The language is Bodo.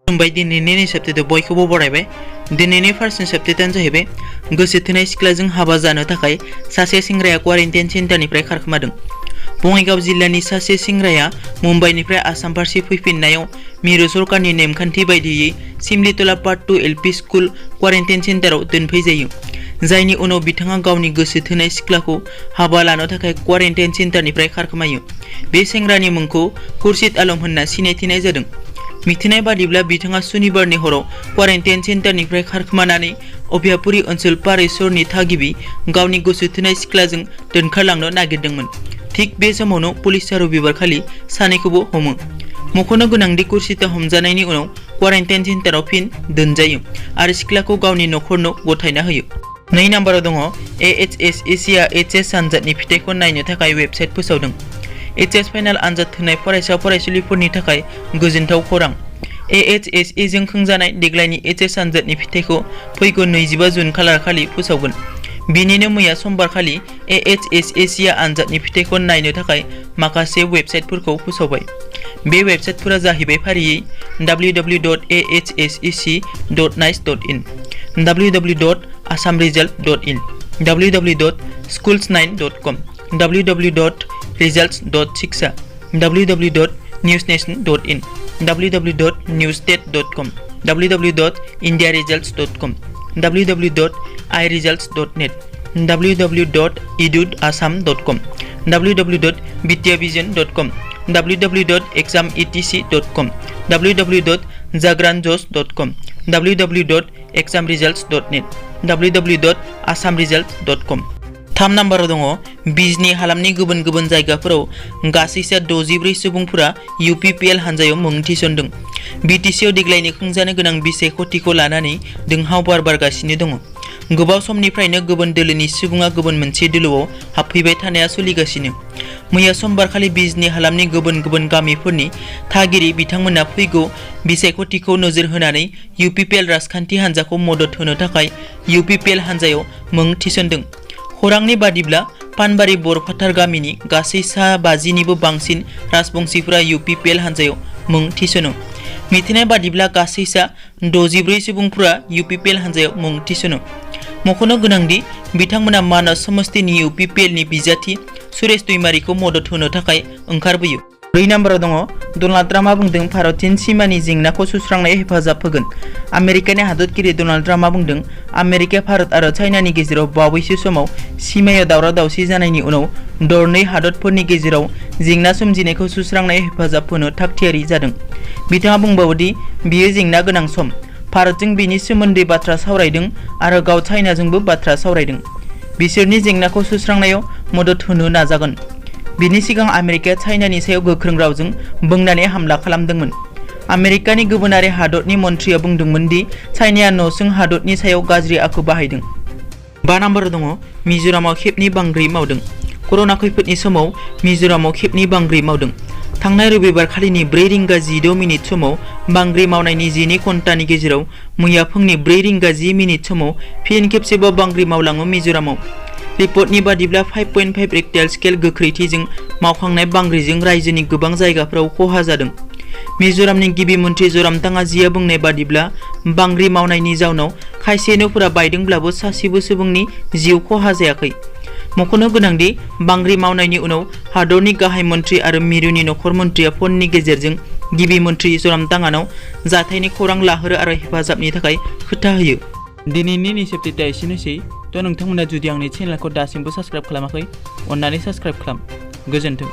खुलुमबाय दिनैनि सेप्तेटआव बयखौबो बरायबाय। दिनैनि फार्स्ट सेप्तेटआनो जाहैबाय गोसो थोनाय सिख्लाजों हाबा जानो थाखाय सासे सेंग्राया क्वारेन्टाइन सेन्टारनिफ्राय खारखोमादों। बङाइगाव जिल्लानि सासे सेंग्राया मुम्बाइनिफ्राय आसाम फारसे फैफिननायाव मिरु सरकारनि नेमखान्थि बायदियै सिमलितला पार्ट 2 एलपि स्कुल क्वारेन्टाइन सेन्टाराव दोनफैजायो, जायनि उनाव बिथाङा गावनि गोसो थोनाय सिख्लाखौ हाबा लानो थाखाय क्वारेन्टाइन सेन्टारनिफ्राय खारखोमायो। बे सेंग्रानि मुंखौ खुर्शिद आलम होनना सिनायथिनाय जादों। मिथिनाय बादिब्ला बिथाङा सुनिबारनि हराव क्वारेन्टाइन सेन्टारनिफ्राय खारखोमानानै अभयापुरी ओनसोल पारेसरनि थागिबि गावनि गोसो थोनाय सिख्लाजों दोनखारलांनो नागिरदोंमोन। थिग बे समावनो पुलिसआ रबिबारखालि सानैखौबो हमो। मख'नो गोनांदि खुर्शिदआ हमजानायनि उनाव क्वारेन्टाइन सेन्टाराव फिन दोनजायो आरो सिख्लाखौ गावनि नखरनो गथायना होयो। 2 नाम्बाराव दङ AHSEC आ HS आनजादनि फिथाइखौ नायनो थाखाय वेबसाइट फोसावदों। HS फाइनाल आनजाद होनाय फरायसा फरायसुलिफोरनि थाखाय गोजोनथाव खौरां। AHSE जों खुंजानाय देग्लायनि HS आनजादनि फिथाइखौ फैगौ 25 जुन खालारखालि फोसावगोन। बिनिनो मैया समबारखालि AHSEC आ आनजादनि फिथाइखौ नायनो थाखाय माखासे वेबसाइटफोरखौ फोसावबाय। बे वेबसाइटफोरा जाहैबाय फारियै www.ahsec.nice.in, www.assamresult.in, www.schools9.com, www.results.shiksha, www.newsnation.in, www.newsstate.com, www.indiaresults.com, www.iresults.net, www.edudassam.com, www.vidyavision.com, www.exametc.com, www.jagranjos.com, www.examresults.net, www.assamresults.com। 3 नाम्बाराव दङ बिजनी हालामनि गुबुन गुबुन जायगाफोराव गासैसा 64 सुबुंफोरा UPPL हानजायाव मुं थिसनदों। BTCआव देग्लायनि खुंजानो गोनां बिसायख'थिखौ लानानै दोंहाव बारगासिनो दङ। गोबाव समनिफ्रायनो गुबुन दोलोनि सुबुङा गुबुन मोनसे दोलोआव हाबफैबाय थानाया सोलिगासिनो। मैया समबारखालि बिजनी हालामनि गुबुन गुबुन गामिफोरनि थागिरि बिथांमोना फैगौ बिसायख'थिखौ नोजोर होनानै UPPL राजखान्थि हानजाखौ मदद होनो थाखाय UPPL हानजायाव मुं थिसनदों। खौरांनि बादिब्ला पानबारि बरफाथार गामिनि गासै सा 50निबो बांसिन राजबंशिफोरा UPPL हानजायाव मुं थिसनो। मिथिनाय बादिब्ला गासै सा 64 सुबुंफोरा UPPL हानजायाव मुं थिसनो। मख'नो गोनांदि बिथांमोना मानास समस्तिनि UPPLनि बिजाथि सुरेश दैमारिखौ मदद होनो थाखाय ओंखारबोयो। 4 नाम्बाराव दङ डनाल्ड ट्राम्पआ बुंदों भारत-चीन सिमानि जेंनाखौ सुस्रांनायाव हेफाजाब होगोन। आमेरिकानि हादरगिरि डनाल्ड ट्राम्पआ बुंदों आमेरिका, भारत आरो चाइनानि गेजेराव बावैसो समाव सिमायाव दावराव-दावसि जानायनि उनाव दरनै हादरफोरनि गेजेराव जेंना सोमजिनायखौ सुस्रांनायाव हेफाजाब होनो थागथियारि जादों। बिथाङा बुंबावोदि बियो जेंना गोनां सम। भारतजों बेनि सोमोन्दै बाथ्रा सावरायदों आरो गाव चाइनाजोंबो बाथ्रा सावरायदों। बिसोरनि जेंनाखौ सुस्रांनायाव मदद होनो नाजागोन। बिनि सिगां आमेरिकाया चाइनानि सायाव गोख्रों रावजों बुंनानै हामला खालामदोंमोन। आमेरिकानि गुबुनारि हादरनि मन्थ्रिया बुंदोंमोन दि चाइनाया नसुं हादरनि सायाव गाज्रि आखु बाहायदों। 5 नाम्बाराव दङ मिज'रामाव खेबनै बांग्रि मावदों। कर'ना खैफोदनि समाव मिज'रामाव खेबनै बांग्रि मावदों। थांनाय रबिबारखालिनि 4 रिंगा 16 मिनिट समाव बांग्रि मावनायनि 12 घन्टानि गेजेराव मैया फुंनि 4 रिंगा 10 मिनिट समाव फिन खेबसेबाव बांग्रि मावलाङो मिज'रामाव। रिपर्टनि बादिब्ला 5.5 रेक्टार स्केल गोख्रैथिजों मावखांनाय बांग्रिजों रायजोनि गोबां जायगाफोराव खहा जादों। मिज'रामनि गिबि मन्थ्रि ज'रामथांगाजिया बुंनाय बादिब्ला बांग्रि मावनायनि जाउनाव खायसे न'फोरा बायदोंब्लाबो सासेबो सुबुंनि जिउ खहा जायाखै। मख'नो गोनांदि बांग्रि मावनायनि उनाव हादरनि गाहाय मन्थ्रि आरो मिरुनि नखर मन्थ्रिया फननि गेजेरजों गिबि मन्थ्रि ज'रामथांगानाव जाथायनि खौरां लाहरो आरो हेफाजाबनि थाखाय खोथा होयो। दिनैनि सेप्तेटआ एसेनोसै। नोंथांमोना जुदि आंनि चेनेलखौ दासिमबो साबस्क्राइब खालामाखै, अन्नानै साबस्क्राइब खालाम। गोजोन्थों।